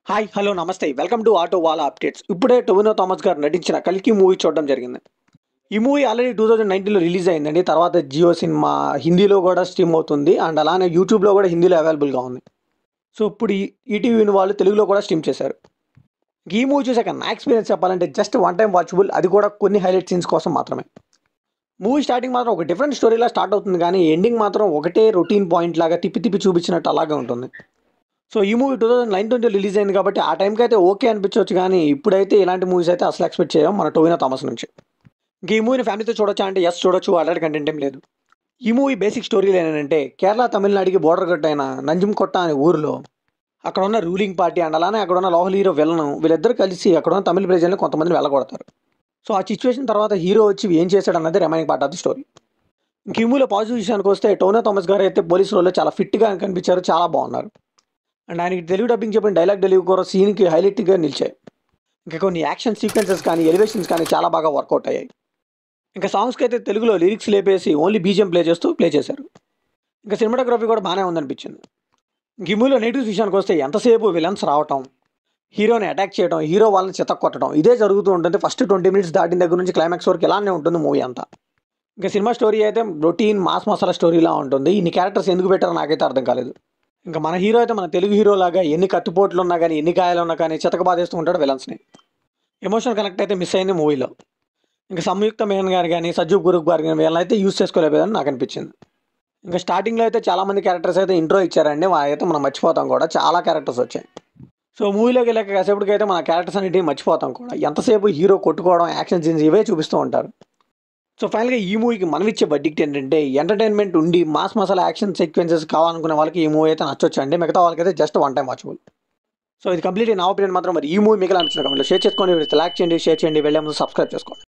Hi hello నమస్తే welcome to auto వాలా updates. ఇప్పుడే టొవినో థామస్ గారు నటించిన కల్కి మూవీ చూడడం జరిగింది. ఈ మూవీ ఆల్రెడీ 2019లో రిలీజ్ అయిందండి. తర్వాత జియో సినిమా హిందీలో కూడా స్ట్రీమ్ అవుతుంది అండ్ అలానే యూట్యూబ్లో కూడా హిందీలో అవైలబుల్గా ఉంది. సో ఇప్పుడు ఈటీవీ వాళ్ళు తెలుగులో కూడా స్ట్రీమ్ చేశారు. ఈ మూవీ చూసాక నా ఎక్స్పీరియన్స్ చెప్పాలంటే జస్ట్ వన్ టైం వాచబుల్, అది కూడా కొన్ని హైలైట్ సీన్స్ కోసం మాత్రమే. మూవీ స్టార్టింగ్ మాత్రం ఒక డిఫరెంట్ స్టోరీలా స్టార్ట్ అవుతుంది, కానీ ఎండింగ్ మాత్రం ఒకటే రొటీన్ పాయింట్ లాగా తిప్పి తిప్పి చూపించినట్టు అలాగే ఉంటుంది. సో ఈ మూవీ 2019 రిలీజ్ అయింది కాబట్టి ఆ టైంకి అయితే ఓకే అనిపించవచ్చు, కానీ ఇప్పుడైతే ఇలాంటి మూవీస్ అయితే అసలు ఎక్స్పెక్ట్ చేయం మన టొవినో థామస్ నుంచి. ఇంక ఈ మూవీని ఫ్యామిలీతో చూడొచ్చా అంటే ఎస్ చూడొచ్చు, అలాంటి కంటెంట్ ఏం లేదు. ఈ మూవీ బేసిక్ స్టోరీలు ఏంటంటే కేరళ తమిళనాడుకి బోర్డర్ కట్ అయిన నంజంకొట్ట అనే ఊరిలో అక్కడ ఉన్న రూలింగ్ పార్టీ అండ్ అలానే అక్కడ ఉన్న లోకల్ హీరో విలను వీళ్ళిద్దరు కలిసి అక్కడ ఉన్న తమిళ ప్రజల్ని కొంతమందిని వెళ్ళగొడతారు. సో ఆ సిచ్యువేషన్ తర్వాత హీరో వచ్చి ఏం చేశాడు అన్నది remaining part of the story. ఇంక ఈ మూవీలో పాజిటివ్ విషయానికి వస్తే టొవినో థామస్ గారు అయితే పోలీస్ రోల్లో చాలా ఫిట్గా కనిపించారు, చాలా బాగున్నారు. అండ్ ఆయనకి తెలుగు డబ్బింగ్ చెప్పిన డైలాగ్ డెలివరీ కూడా సీన్కి హైలైట్గా నిలిచాయి. ఇంకా కొన్ని యాక్షన్ సీక్వెన్సెస్ కానీ ఎలివేషన్స్ కానీ చాలా బాగా వర్కౌట్ అయ్యాయి. ఇంకా సాంగ్స్కి అయితే తెలుగులో లిరిక్స్ లేపేసి ఓన్లీ బీజిఎం ప్లే చేశారు. ఇంకా సినిమాటోగ్రఫీ కూడా బాగానే ఉందనిపించింది. ఇంక ఈ మూవీలో నెగిటివ్స్ విషయానికి వస్తే ఎంతసేపు విలన్స్ రావటం, హీరోని అటాక్ చేయడం, హీరో వాళ్ళని చితక్కొట్టడం ఇదే జరుగుతూ ఉంటుంది. ఫస్ట్ 20 మినిట్స్ దాటిన దగ్గర నుంచి క్లైమాక్స్ వరకు ఇలానే ఉంటుంది మూవీ అంతా. ఇంకా సినిమా స్టోరీ అయితే రొటీన్ మాస్ మసాలా స్టోరీలా ఉంటుంది. ఇన్ని క్యారెక్టర్స్ ఎందుకు పెట్టారో నాకైతే అర్థం కాలేదు. ఇంకా మన హీరో అయితే మన తెలుగు హీరో లాగా ఎన్ని కత్తిపోట్లు ఉన్నా కానీ ఎన్ని గాయాలు ఉన్నా కానీ చితక బాధేస్తూ ఉంటాడు విలన్స్ని. ఎమోషనల్ కనెక్ట్ అయితే మిస్ అయింది మూవీలో. ఇంకా సంయుక్త మేనన్ గారు కానీ సజ్జు గురుక్ గారు కానీ వీళ్ళని అయితే యూస్ చేసుకోలేదని నాకు అనిపించింది. ఇంకా స్టార్టింగ్లో అయితే చాలామంది క్యారెక్టర్స్ అయితే ఇంట్రో ఇచ్చారండి, అయితే మనం మర్చిపోతాం కూడా, చాలా క్యారెక్టర్స్ వచ్చాయి. సో మూవీలోకి వెళ్ళాక కాసేపటికైతే మన క్యారెక్టర్స్ అన్నిటిని మర్చిపోతాం కూడా. ఎంతసేపు హీరో కొట్టుకోవడం, యాక్షన్ సీన్స్ ఇవే చూపిస్తూ ఉంటారు. సో ఫైనల్గా ఈ మూవీకి మనం ఇచ్చే బడ్జెట్ ఏంటంటే ఎంటర్టైన్మెంట్ ఉండి మాస్ మసాలా యాక్షన్ సీక్వెన్సెస్ కావాలనుకునే వాళ్ళకి ఈ మూవీ అయితే నచ్చొచ్చు అండి. మిగతా వాళ్ళకైతే just one time watchable. So ఇది కంప్లీట్ నా ఒపీనియన్ మాత్రం. మరి ఈ మూవీ మీకు అనిపించిన కమెంట్లో షేర్ చేసుకోండి, లైక్ చేయండి, షేర్ చేయండి, వెళ్ళే ముందు సబ్స్క్రైబ్ చేసుకోండి.